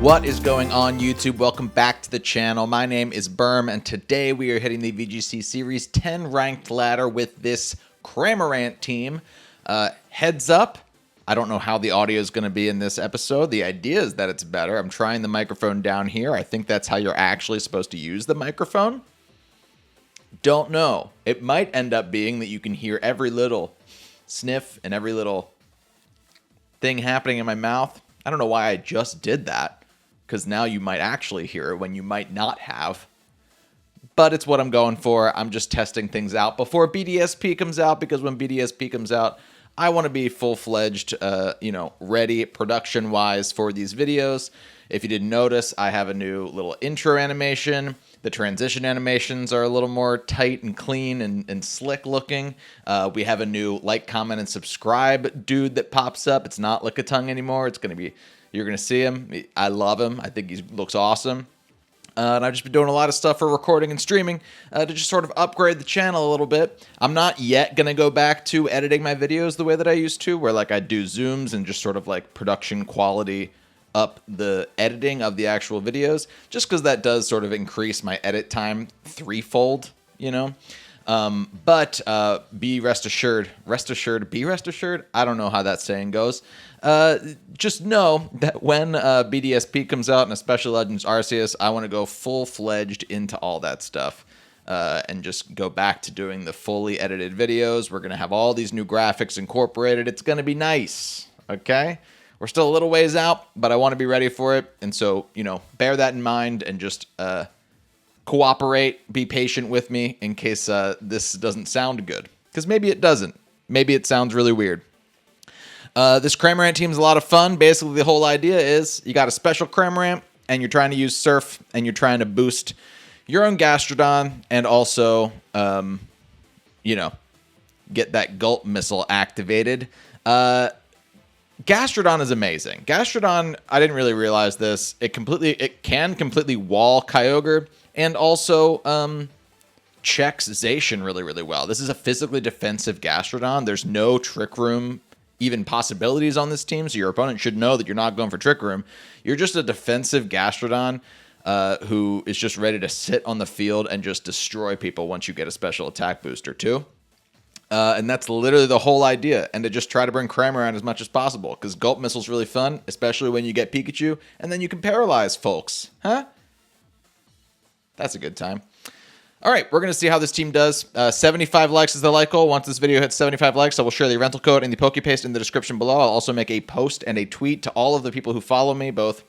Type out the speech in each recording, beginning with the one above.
What is going on, YouTube? Welcome back to the channel. My name is Berm, and today we are hitting the VGC Series 10 ranked ladder with this Cramorant team. Heads up, I don't know how the audio is going to be in this episode. The idea is that it's better. I'm trying the microphone down here. I think that's how you're actually supposed to use the microphone. Don't know. It might end up being that you can hear every little sniff and every little thing happening in my mouth. I don't know why I just did that, because now you might actually hear it when you might not have. But it's what I'm going for. I'm just testing things out before BDSP comes out, because when BDSP comes out, I want to be full-fledged, ready production-wise for these videos. If you didn't notice, I have a new little intro animation. The transition animations are a little more tight and clean and slick looking. We have a new like, comment, and subscribe dude that pops up. It's not Lickitung anymore. It's going to be, you're going to see him. I love him. I think he looks awesome. And I've just been doing a lot of stuff for recording and streaming to just sort of upgrade the channel a little bit. I'm not yet going to go back to editing my videos the way that I used to, where like I do zooms and just sort of like production quality up the editing of the actual videos, just because that does sort of increase my edit time threefold, you know. But be rest assured, I don't know how that saying goes. Just know that when BDSP comes out and especially Legends Arceus, I want to go full-fledged into all that stuff and just go back to doing the fully edited videos. We're going to have all these new graphics incorporated. It's going to be nice, okay? We're still a little ways out, but I want to be ready for it. And so, bear that in mind and just cooperate, be patient with me in case this doesn't sound good. Because maybe it doesn't. Maybe it sounds really weird. This Cramorant team is a lot of fun. Basically, the whole idea is you got a special Cramorant, and you're trying to use Surf, and you're trying to boost your own Gastrodon, and also, get that Gulp Missile activated. Gastrodon is amazing. Gastrodon, I didn't really realize this. It can completely wall Kyogre and also checks Zacian really, really well. This is a physically defensive Gastrodon. There's no Trick Room even possibilities on this team, so your opponent should know that you're not going for Trick Room. You're just a defensive Gastrodon who is just ready to sit on the field and just destroy people once you get a special attack booster too. And that's literally the whole idea, and to just try to bring Cramorant as much as possible, because Gulp Missile's really fun, especially when you get Pikachu, and then you can paralyze folks, huh? That's a good time. All right, we're going to see how this team does. 75 likes is the like goal. Once this video hits 75 likes, I will share the rental code and the Pokepaste in the description below. I'll also make a post and a tweet to all of the people who follow me, both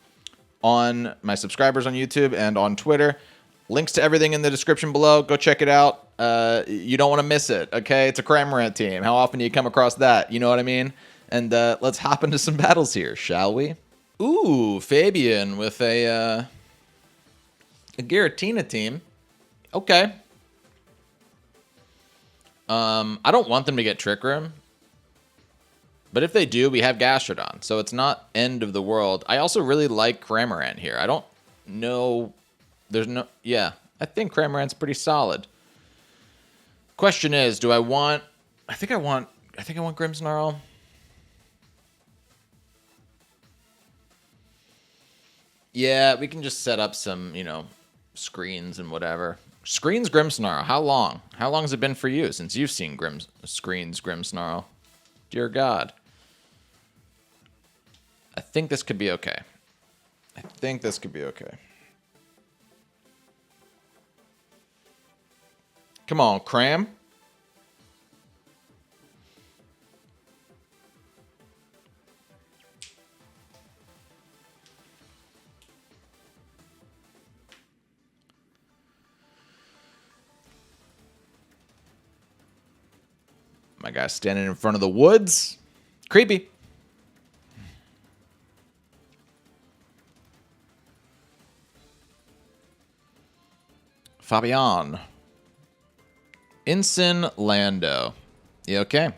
on my subscribers on YouTube and on Twitter. Links to everything in the description below. Go check it out. You don't want to miss it, okay? It's a Cramorant team. How often do you come across that? You know what I mean? And let's hop into some battles here, shall we? Ooh, Fabian with a Giratina team. Okay. I don't want them to get Trick Room. But if they do, we have Gastrodon. So it's not end of the world. I also really like Cramorant here. I don't know... I think Cramorant's pretty solid. Question is, do I want... I think I want Grimmsnarl. Yeah, we can just set up some, screens and whatever. Screens Grimmsnarl, how long? How long has it been for you since you've seen Screens Grimmsnarl? Dear God. I think this could be okay. Come on, Cram. My guy's standing in front of the woods. Creepy. Fabian. Ensign Lando. You okay?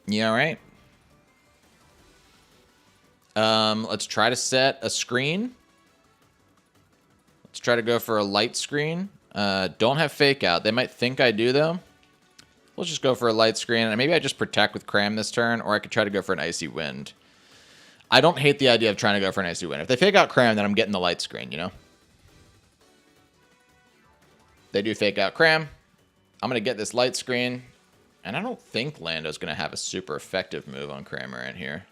You all right? Let's try to set a screen. Let's try to go for a light screen. Don't have fake out. They might think I do, though. Let's just go for a light screen. And maybe I just protect with Cram this turn, or I could try to go for an Icy Wind. I don't hate the idea of trying to go for an Icy Wind. If they fake out Cram, then I'm getting the light screen, you know? They do fake out Cram. I'm going to get this light screen. And I don't think Lando's going to have a super effective move on Cramorant here.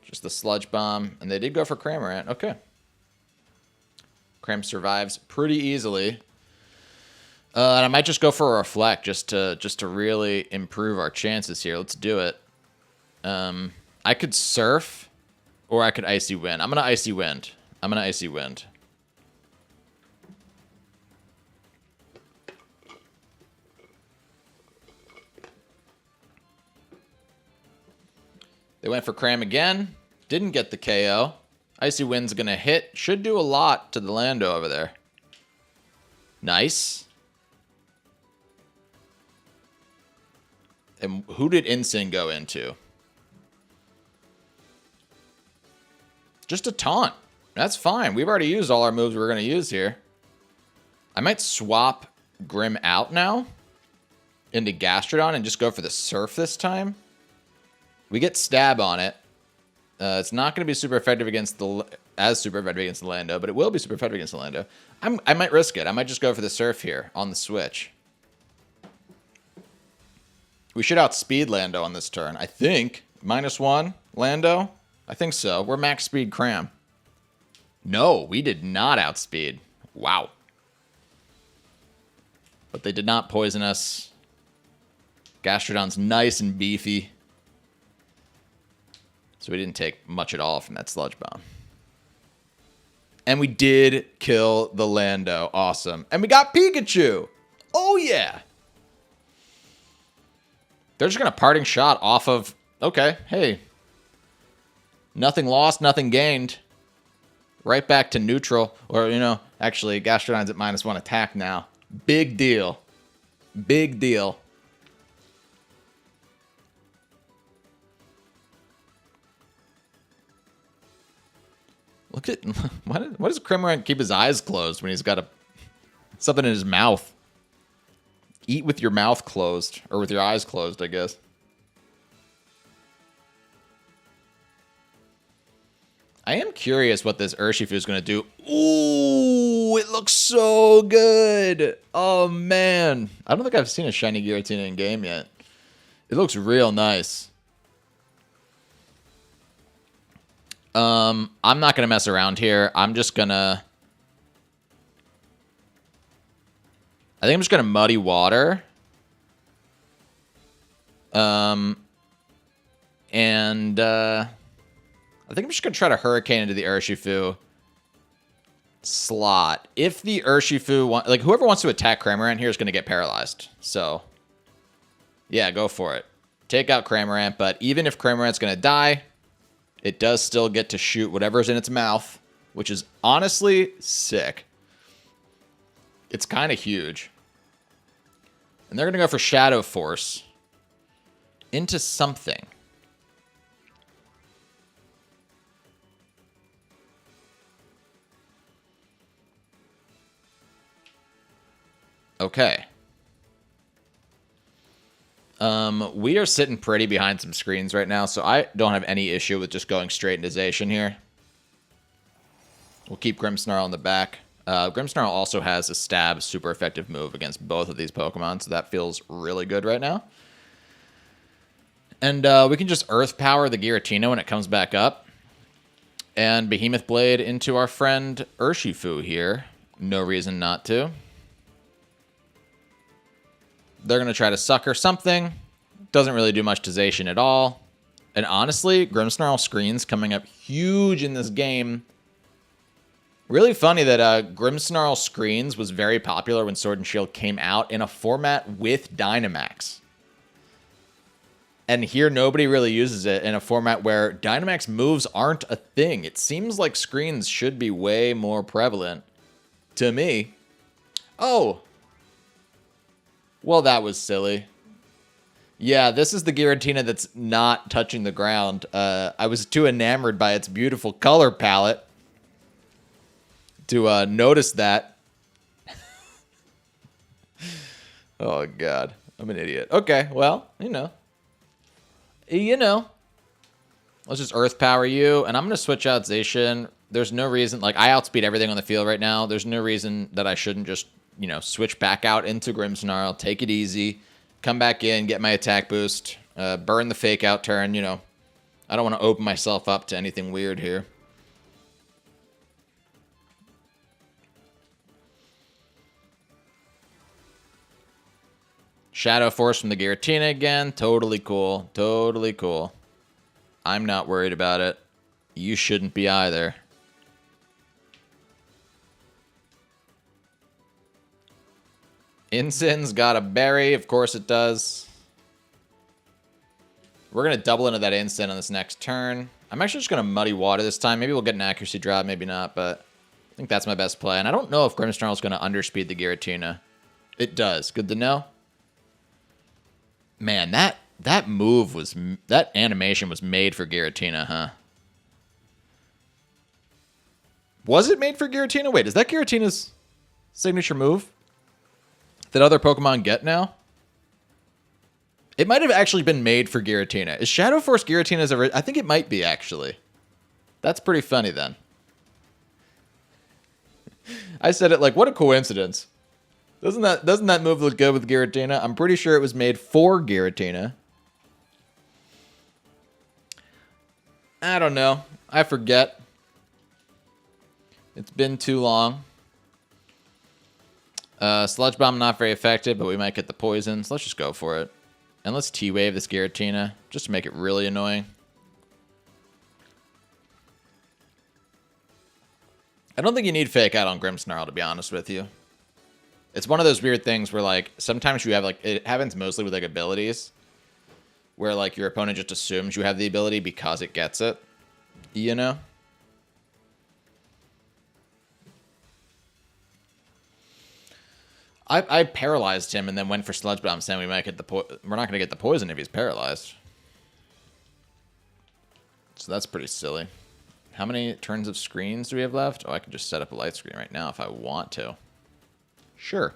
Just the Sludge Bomb. And they did go for Cramorant. Okay. Cram survives pretty easily. And I might just go for a Reflect just to really improve our chances here. Let's do it. I could Surf, or I could Icy Wind. I'm going to Icy Wind. I'm going to Icy Wind. They went for Cram again. Didn't get the KO. Icy Wind's going to hit. Should do a lot to the Lando over there. Nice. And who did Insane go into? Just a taunt. That's fine. We've already used all our moves we're going to use here. I might swap Grim out now into Gastrodon and just go for the Surf this time. We get Stab on it. It's not going to be super effective against the Lando, but it will be super effective against the Lando. I might risk it. I might just go for the Surf here on the switch. We should outspeed Lando on this turn. I think. -1 Lando? I think so. We're max speed Cram. No, we did not outspeed. Wow. But they did not poison us. Gastrodon's nice and beefy. So we didn't take much at all from that Sludge Bomb. And we did kill the Lando. Awesome. And we got Pikachu. Oh, yeah. They're just going to Parting Shot off of... Okay, hey. Nothing lost, nothing gained. Right back to neutral. Or, you know, actually, Gastrodon's at -1 attack now. Big deal. Big deal. Look at... Why does Cramorant keep his eyes closed when he's got something in his mouth? Eat with your mouth closed. Or with your eyes closed, I guess. I am curious what this Urshifu is going to do. Ooh, it looks so good. Oh, man. I don't think I've seen a shiny Giratina in game yet. It looks real nice. I'm not going to mess around here. I'm just going to... I think I'm just going to Muddy Water. I think I'm just going to try to Hurricane into the Urshifu slot. If the Urshifu... Like, whoever wants to attack Cramorant here is going to get paralyzed. So, yeah, go for it. Take out Cramorant, but even if Cramorant's going to die, it does still get to shoot whatever's in its mouth, which is honestly sick. It's kind of huge. And they're going to go for Shadow Force into something. Okay. We are sitting pretty behind some screens right now, so I don't have any issue with just going straight into Zacian here. We'll keep Grimmsnarl in the back. Grimmsnarl also has a stab super effective move against both of these Pokemon, so that feels really good right now. And we can just Earth Power the Giratina when it comes back up. And Behemoth Blade into our friend Urshifu here. No reason not to. They're going to try to sucker something. Doesn't really do much to Zacian at all. And honestly, Grimmsnarl screens coming up huge in this game. Really funny that Grimmsnarl screens was very popular when Sword and Shield came out in a format with Dynamax. And here nobody really uses it in a format where Dynamax moves aren't a thing. It seems like screens should be way more prevalent to me. Oh. Well, that was silly. Yeah, this is the Giratina that's not touching the ground. I was too enamored by its beautiful color palette to notice that. Oh, God. I'm an idiot. Okay, well, you know. Let's just Earth Power you, and I'm going to switch out Zacian. There's no reason, like, I outspeed everything on the field right now. There's no reason that I shouldn't just, you know, switch back out into Grimmsnarl, take it easy, come back in, get my attack boost, burn the fake out turn, you know. I don't want to open myself up to anything weird here. Shadow Force from the Giratina again. Totally cool. Totally cool. I'm not worried about it. You shouldn't be either. Incin's got a berry. Of course it does. We're going to double into that Incin on this next turn. I'm actually just going to Muddy Water this time. Maybe we'll get an accuracy drop, maybe not, but I think that's my best play. And I don't know if Grimmsnarl is going to underspeed the Giratina. It does. Good to know. Man, that move was... That animation was made for Giratina, huh? Was it made for Giratina? Wait, is that Giratina's signature move that other Pokemon get now? It might have actually been made for Giratina. Is Shadow Force Giratina's ever... I think it might be, actually. That's pretty funny, then. I said it like, what a coincidence. Doesn't that move look good with Giratina? I'm pretty sure it was made for Giratina. I don't know. I forget. It's been too long. Sludge Bomb not very effective, but we might get the poison. So let's just go for it. And let's T-Wave this Giratina, just to make it really annoying. I don't think you need Fake Out on Grimmsnarl, to be honest with you. It's one of those weird things where, like, sometimes you have, like, it happens mostly with, like, abilities. Where, like, your opponent just assumes you have the ability because it gets it. You know? I paralyzed him and then went for Sludge Bomb, saying we might get the we're not going to get the poison if he's paralyzed. So that's pretty silly. How many turns of screens do we have left? Oh, I can just set up a light screen right now if I want to. Sure.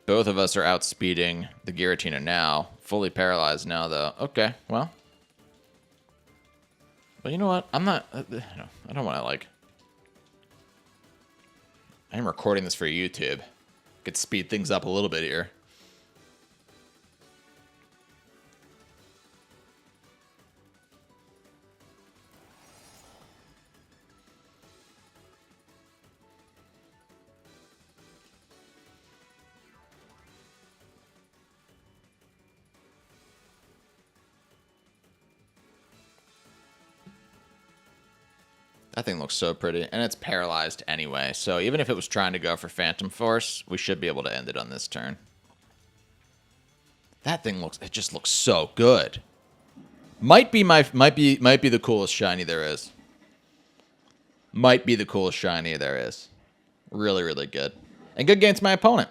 Both of us are outspeeding the Giratina now. Fully paralyzed now, though. Okay, well. But you know what? I'm not... I don't want to, like... I'm recording this for YouTube. Could speed things up a little bit here. That thing looks so pretty, and it's paralyzed anyway, so even if it was trying to go for Phantom Force, we should be able to end it on this turn. That thing looks, it just looks so good. Might be the coolest shiny there is. Might be the coolest shiny there is. Really, really good. And good against my opponent.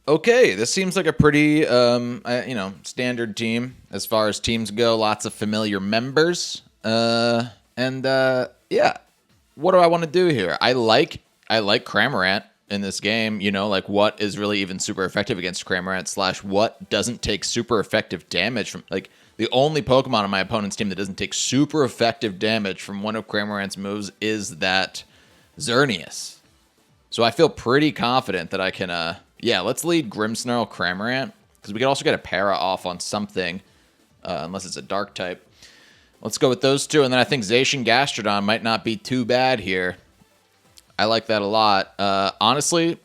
Okay, this seems like a pretty, standard team as far as teams go. Lots of familiar members. Yeah, what do I want to do here? I like Cramorant in this game. You know, like what is really even super effective against Cramorant / what doesn't take super effective damage from, like, the only Pokemon on my opponent's team that doesn't take super effective damage from one of Cramorant's moves is that Xerneas. So I feel pretty confident that I can, yeah, let's lead Grimmsnarl Cramorant, because we could also get a para off on something, unless it's a dark type. Let's go with those two, and then I think Zacian Gastrodon might not be too bad here. I like that a lot. Honestly,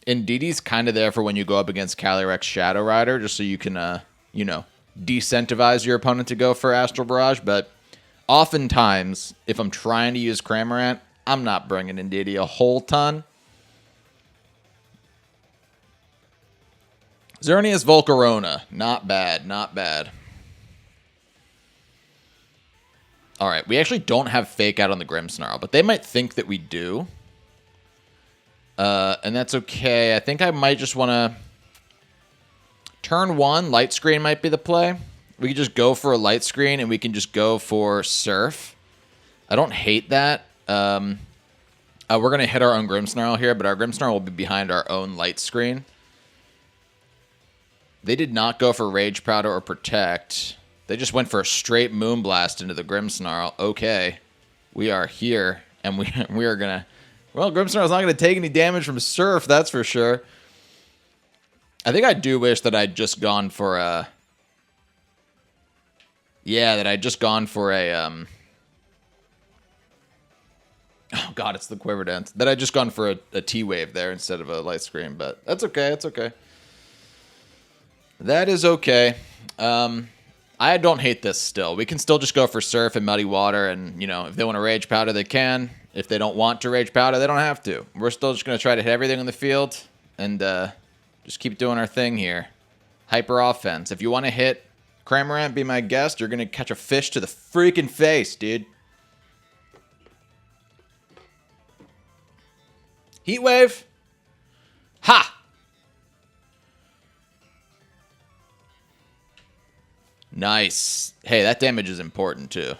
Indeedee's kind of there for when you go up against Calyrex Shadow Rider, just so you can, decentivize your opponent to go for Astral Barrage, but oftentimes, if I'm trying to use Cramorant, I'm not bringing Indeedee a whole ton. Xerneas Volcarona. Not bad, not bad. All right, we actually don't have Fake Out on the Grimmsnarl, but they might think that we do. And that's okay. I think I might just want to... Turn 1, Light Screen might be the play. We could just go for a Light Screen, and we can just go for Surf. I don't hate that. We're going to hit our own Grimmsnarl here, but our Grimmsnarl will be behind our own light screen. They did not go for Rage Powder or Protect. They just went for a straight Moonblast into the Grimmsnarl. Okay. We are here, and we are going to... Well, Grimmsnarl's not going to take any damage from Surf, that's for sure. I think I do wish that I'd just gone for a... Yeah, that I'd just gone for a... Oh, God, it's the Quiver Dance. That I'd just gone for a T-Wave there instead of a Light Screen, but that's okay, it's okay. That is okay. I don't hate this still. We can still just go for Surf and Muddy Water, and, you know, if they want to Rage Powder, they can. If they don't want to Rage Powder, they don't have to. We're still just going to try to hit everything on the field and just keep doing our thing here. Hyper Offense. If you want to hit Cramorant, be my guest, you're going to catch a fish to the freaking face, dude. Heat Wave. Ha! Nice. Hey, that damage is important, too.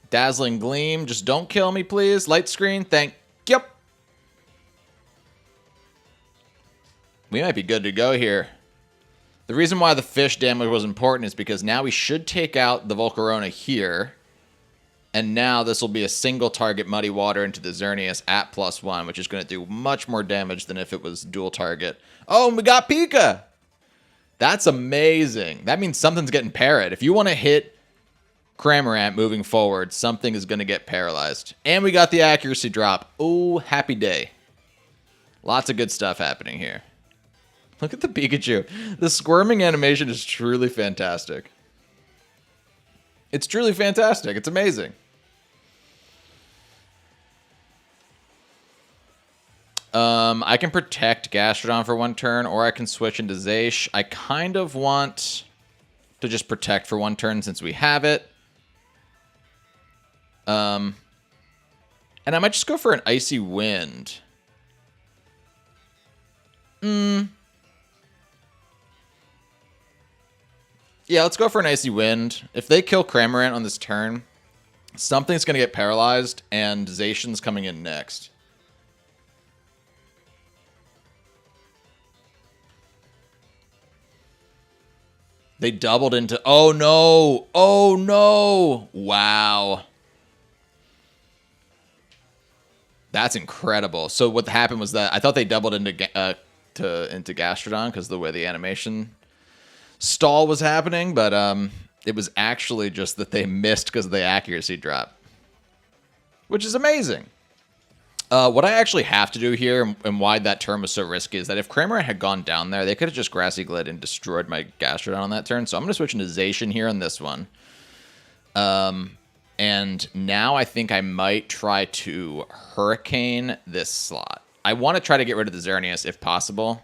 Dazzling Gleam. Just don't kill me, please. Light Screen. Thank you. We might be good to go here. The reason why the fish damage was important is because now we should take out the Volcarona here. And now this will be a single target Muddy Water into the Xerneas at +1, which is going to do much more damage than if it was dual target. Oh, and we got Pika! That's amazing. That means something's getting parried. If you want to hit Cramorant moving forward, something is going to get paralyzed. And we got the accuracy drop. Oh, happy day. Lots of good stuff happening here. Look at the Pikachu. The squirming animation is truly fantastic. It's truly fantastic. It's amazing. I can protect Gastrodon for one turn, or I can switch into Zacian. I kind of want to just protect for one turn since we have it. And I might just go for an Icy Wind. Yeah, let's go for an Icy Wind. If they kill Cramorant on this turn, something's going to get paralyzed, and Zacian's coming in next. They doubled into... Oh, no! Oh, no! Wow. That's incredible. So what happened was that I thought they doubled into Gastrodon because of the way the animation stall was happening, but it was actually just that they missed because of the accuracy drop, which is amazing. What I actually have to do here, and why that turn was so risky, is that if Cramorant had gone down there, they could have just Grassy Glide and destroyed my Gastrodon on that turn. So I'm going to switch into Zacian here on this one. And now I think I might try to Hurricane this slot. I want to try to get rid of the Xerneas if possible.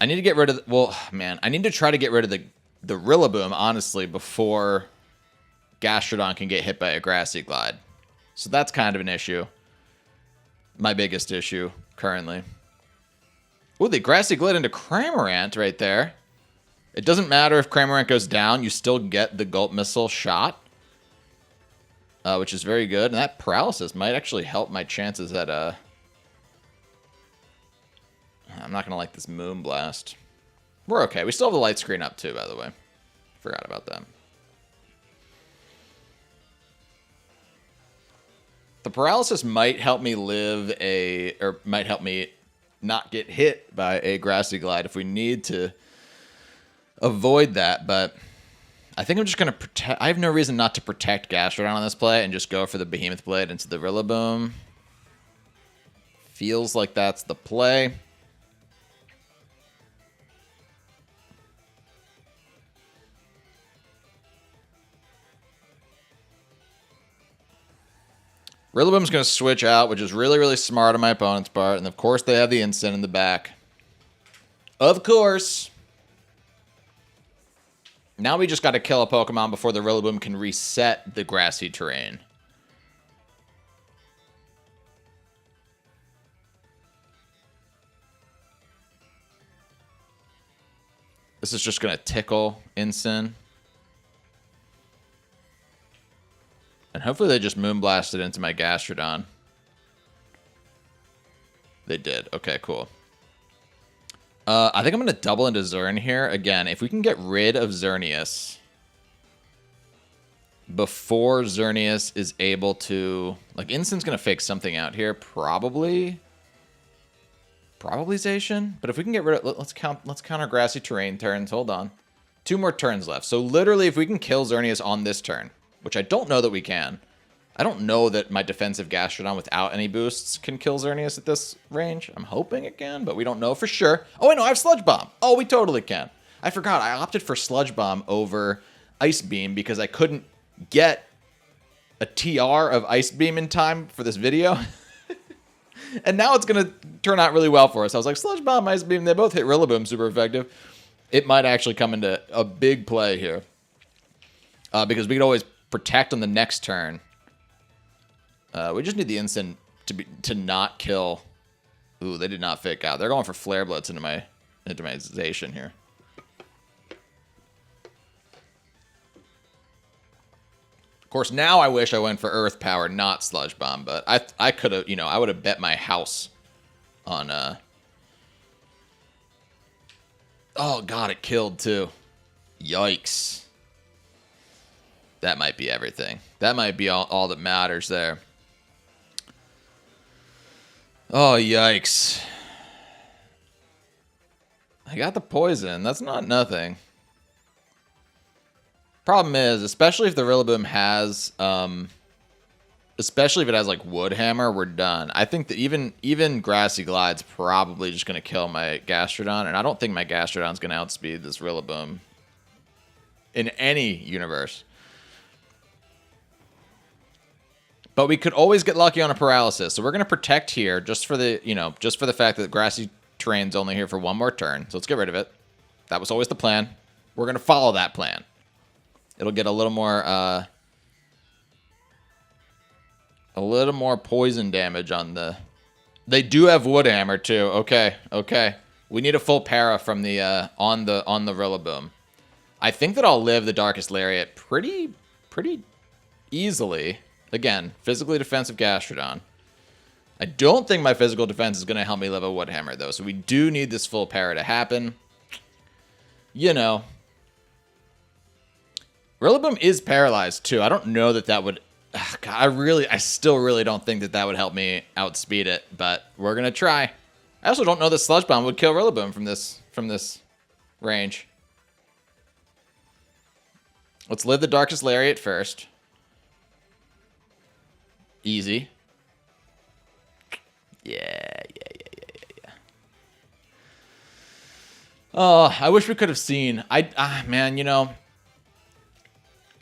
I need to get rid of... Well, man, I need to try to get rid of the Rillaboom, honestly, before Gastrodon can get hit by a Grassy Glide. So that's kind of an issue. My biggest issue currently. Ooh, the Grassy Glide into Cramorant right there. It doesn't matter if Cramorant goes down, you still get the Gulp Missile shot. Which is very good. And that Paralysis might actually help my chances at... I'm not going to like this Moonblast. We're okay. We still have the Light Screen up too, by the way. Forgot about that. The Paralysis might help me might help me not get hit by a Grassy Glide if we need to avoid that, but I think I'm just going to protect... I have no reason not to protect Gastrodon on this play and just go for the Behemoth Blade into the Rillaboom. Feels like that's the play. Rillaboom's going to switch out, which is really, really smart on my opponent's part. And, of course, they have the Instant in the back. Of course. Now we just got to kill a Pokemon before the Rillaboom can reset the grassy terrain. This is just going to tickle Instant. And hopefully they just Moonblasted into my Gastrodon. They did. Okay, cool. I think I'm going to double into Xern here. Again, if we can get rid of Xerneas before Xerneas is able to... Like, Instant's going to fake something out here. Probably Zacian. But if we can get rid of... Let's counter Grassy Terrain turns. Hold on. 2 more turns left. So literally, if we can kill Xerneas on this turn, which I don't know that we can. I don't know that my defensive Gastrodon without any boosts can kill Xerneas at this range. I'm hoping it can, but we don't know for sure. Oh, wait, no, I have Sludge Bomb. Oh, we totally can. I forgot. I opted for Sludge Bomb over Ice Beam because I couldn't get a TR of Ice Beam in time for this video. And now it's going to turn out really well for us. I was like, Sludge Bomb, Ice Beam, they both hit Rillaboom super effective. It might actually come into a big play here. Because we could always protect on the next turn. We just need the instant to not kill. Ooh, they did not fake out. They're going for Flare Blitz into my Zacian here. Of course, now I wish I went for Earth Power, not Sludge Bomb, but I could have, I would have bet my house on Oh god, it killed too. Yikes. That might be everything. That might be all that matters there. Oh, yikes. I got the poison. That's not nothing. Problem is, especially if the Rillaboom has, especially if it has like Wood Hammer, we're done. I think that even Grassy Glide's probably just going to kill my Gastrodon, and I don't think my Gastrodon's going to outspeed this Rillaboom in any universe. But we could always get lucky on a paralysis, so we're going to protect here just for the, just for the fact that Grassy Terrain's only here for 1 more turn. So let's get rid of it. That was always the plan. We're going to follow that plan. It'll get a little more poison damage on the... They do have Wood Hammer too. Okay, okay. We need a full para from the on the Rillaboom. I think that I'll live the Darkest Lariat pretty easily. Again, physically defensive Gastrodon. I don't think my physical defense is going to help me live a Wood Hammer, though. So we do need this full para to happen. Rillaboom is paralyzed, too. I don't know that would... God, I still really don't think that would help me outspeed it. But we're going to try. I also don't know that Sludge Bomb would kill Rillaboom from this range. Let's live the Darkest Lariat first. Easy. Yeah. Oh, I wish we could have seen. Man,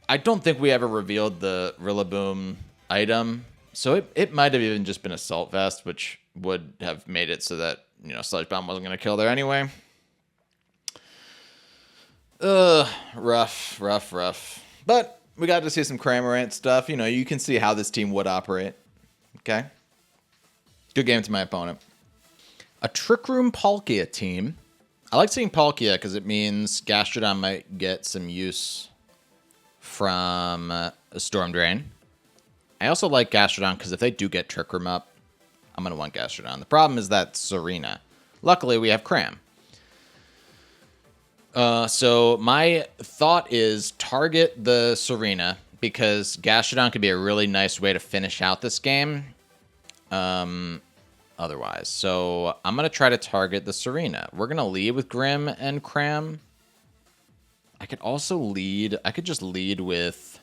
I don't think we ever revealed the Rillaboom item. So it might have even just been Assault Vest, which would have made it so that, Sludge Bomb wasn't going to kill there anyway. Rough. But we got to see some Cramorant stuff. You can see how this team would operate. Okay? Good game to my opponent. A Trick Room Palkia team. I like seeing Palkia because it means Gastrodon might get some use from a Storm Drain. I also like Gastrodon because if they do get Trick Room up, I'm going to want Gastrodon. The problem is that Serena. Luckily, we have Cram. So my thought is target the Serena because Gastrodon could be a really nice way to finish out this game. Otherwise. So I'm going to try to target the Serena. We're going to lead with Grim and Cram. I could just lead with...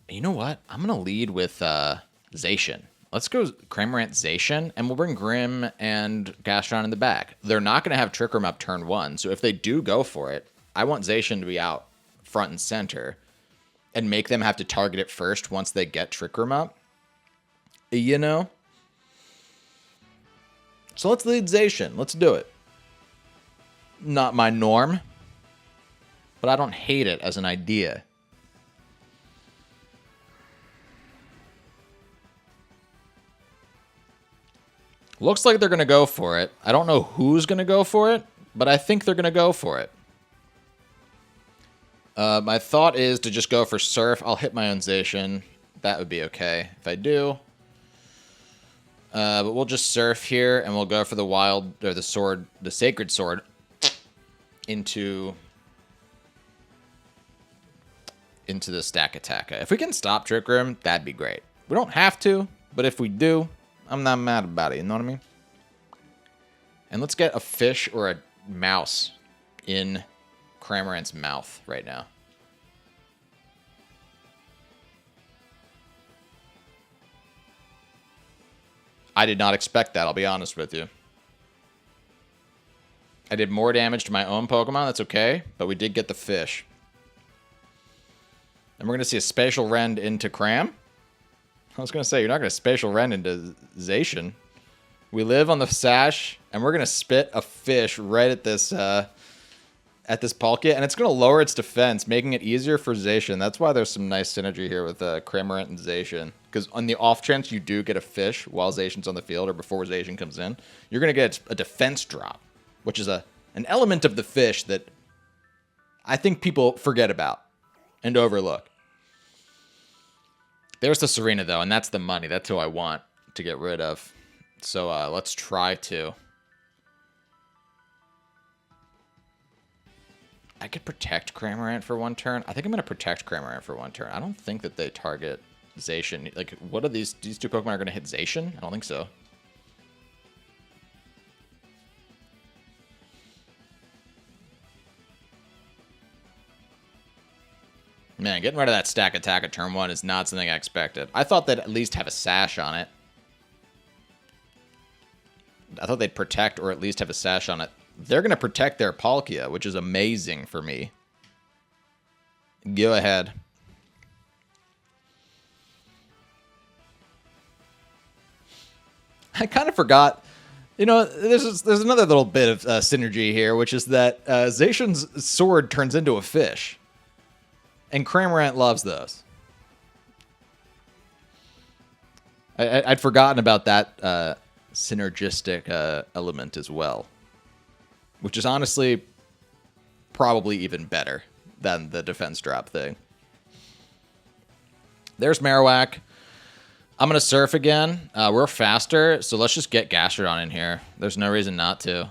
You know what? I'm going to lead with Zacian. Let's go Cramorant Zacian, and we'll bring Grim and Gastrodon in the back. They're not going to have Trick Room up turn 1, so if they do go for it, I want Zacian to be out front and center and make them have to target it first once they get Trick Room up. So let's lead Zacian. Let's do it. Not my norm, but I don't hate it as an idea. Looks like they're going to go for it. I don't know who's going to go for it, but I think they're going to go for it. My thought is to just go for Surf. I'll hit my own Zacian. That would be okay if I do. But we'll just Surf here, and we'll go for the wild, or the sword, the Sacred Sword, into the Stack Attacka. If we can stop Trick Room, that'd be great. We don't have to, but if we do, I'm not mad about it, you know what I mean? And let's get a fish or a mouse in Cramorant's mouth right now. I did not expect that, I'll be honest with you. I did more damage to my own Pokemon, that's okay, but we did get the fish. And we're going to see a Spatial Rend into Cram. I was going to say, you're not going to Spatial Rend into Zacian. We live on the Sash, and we're going to spit a fish right at this Palkia, and it's going to lower its defense, making it easier for Zacian. That's why there's some nice synergy here with Cramorant and Zacian. Because on the off chance you do get a fish while Zacian's on the field or before Zacian comes in, you're going to get a defense drop, which is an element of the fish that I think people forget about and overlook. There's the Serena, though, and that's the money. That's who I want to get rid of. So let's try to. I could protect Cramorant for one turn. I think I'm going to protect Cramorant for one turn. I don't think that they target Zacian. Like, what are these two Pokemon are going to hit Zacian? I don't think so. Man, getting rid of that Stack Attack at turn 1 is not something I expected. I thought they'd at least have a Sash on it. I thought they'd protect or at least have a Sash on it. They're going to protect their Palkia, which is amazing for me. Go ahead. I kind of forgot. You know, there's another little bit of synergy here, which is that Zacian's sword turns into a fish. And Cramorant loves those. I'd forgotten about that synergistic element as well. Which is honestly probably even better than the defense drop thing. There's Marowak. I'm going to Surf again. We're faster, so let's just get Gastrodon in here. There's no reason not to.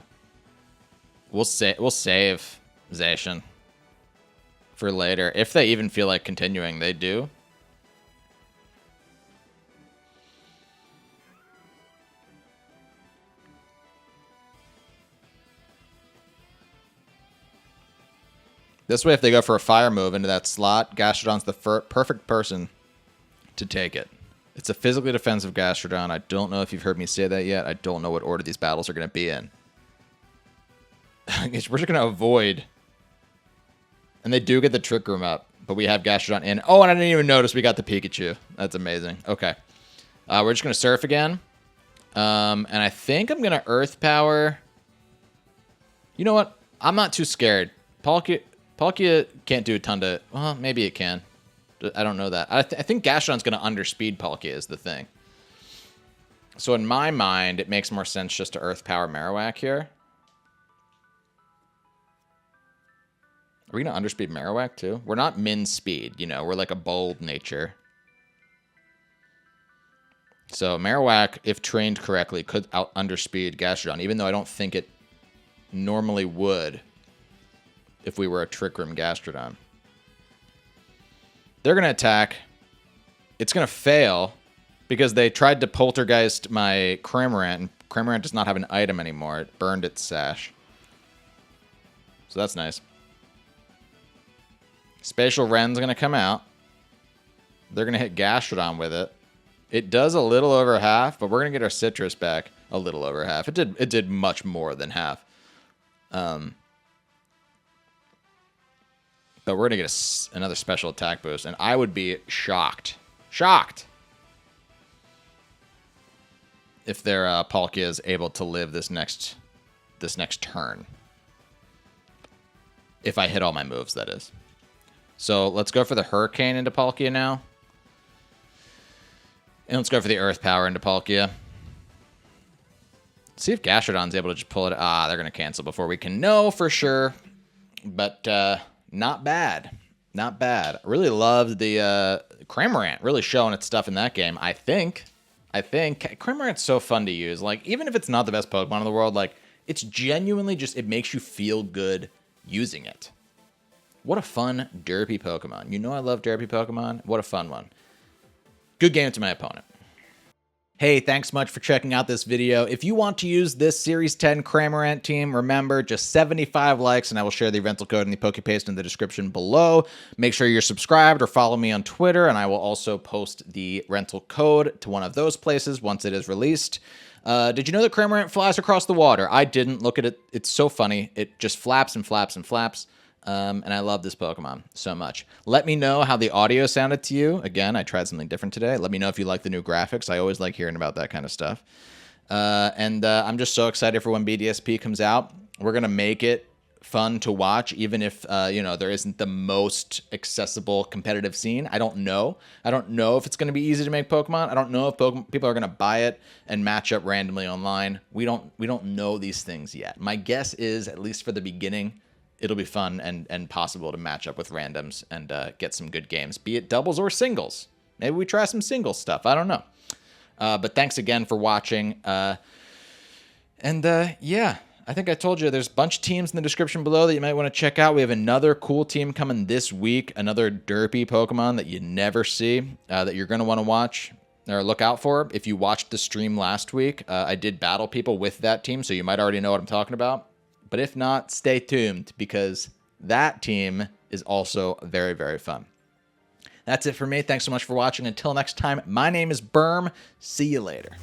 We'll save Zacian for later. If they even feel like continuing, they do. This way, if they go for a fire move into that slot, Gastrodon's the perfect person to take it. It's a physically defensive Gastrodon. I don't know if you've heard me say that yet. I don't know what order these battles are going to be in. We're just going to avoid. And they do get the Trick Room up, but we have Gastrodon in. Oh, and I didn't even notice we got the Pikachu. That's amazing. Okay. We're just going to Surf again. And I think I'm going to Earth Power. You know what? I'm not too scared. Palkia can't do a ton to... Well, maybe it can. I don't know that. I think Gastrodon's going to underspeed Palkia is the thing. So in my mind, it makes more sense just to Earth Power Marowak here. Are we going to underspeed Marowak too? We're not min speed, you know. We're like a bold nature. So Marowak, if trained correctly, could underspeed Gastrodon, even though I don't think it normally would if we were a Trick Room Gastrodon. They're going to attack. It's going to fail because they tried to Poltergeist my Cramorant, and Cramorant does not have an item anymore. It burned its Sash. So that's nice. Spatial Rend's going to come out. They're going to hit Gastrodon with it. It does a little over half, but we're going to get our Citrus back a little over half. It did much more than half. But we're going to get another special attack boost, and I would be shocked. Shocked! If their Palkia is able to live this next turn. If I hit all my moves, that is. So let's go for the Hurricane into Palkia now. And let's go for the Earth Power into Palkia. See if Gastrodon's able to just pull it. Ah, they're going to cancel before we can know for sure. But not bad. Not bad. I really loved the Cramorant really showing its stuff in that game. I think Cramorant's so fun to use. Like, even if it's not the best Pokemon in the world, like, it's genuinely just, it makes you feel good using it. What a fun derpy Pokemon. You know I love derpy Pokemon. What a fun one. Good game to my opponent. Hey, thanks so much for checking out this video. If you want to use this Series 10 Cramorant team, remember, just 75 likes, and I will share the rental code in the PokePaste in the description below. Make sure you're subscribed or follow me on Twitter, and I will also post the rental code to one of those places once it is released. Did you know that Cramorant flies across the water? I didn't. Look at it. It's so funny. It just flaps and flaps and flaps. And I love this Pokemon so much. Let me know how the audio sounded to you. Again, I tried something different today. Let me know if you like the new graphics. I always like hearing about that kind of stuff. I'm just so excited for when BDSP comes out. We're going to make it fun to watch, even if, there isn't the most accessible competitive scene. I don't know. I don't know if it's going to be easy to make Pokemon. I don't know if people are going to buy it and match up randomly online. We don't know these things yet. My guess is, at least for the beginning, it'll be fun and possible to match up with randoms and get some good games, be it doubles or singles. Maybe we try some singles stuff. I don't know. But thanks again for watching. Yeah, I think I told you there's a bunch of teams in the description below that you might want to check out. We have another cool team coming this week, another derpy Pokemon that you never see that you're going to want to watch or look out for. If you watched the stream last week, I did battle people with that team, so you might already know what I'm talking about. But if not, stay tuned, because that team is also very, very fun. That's it for me. Thanks so much for watching. Until next time, my name is Berm. See you later.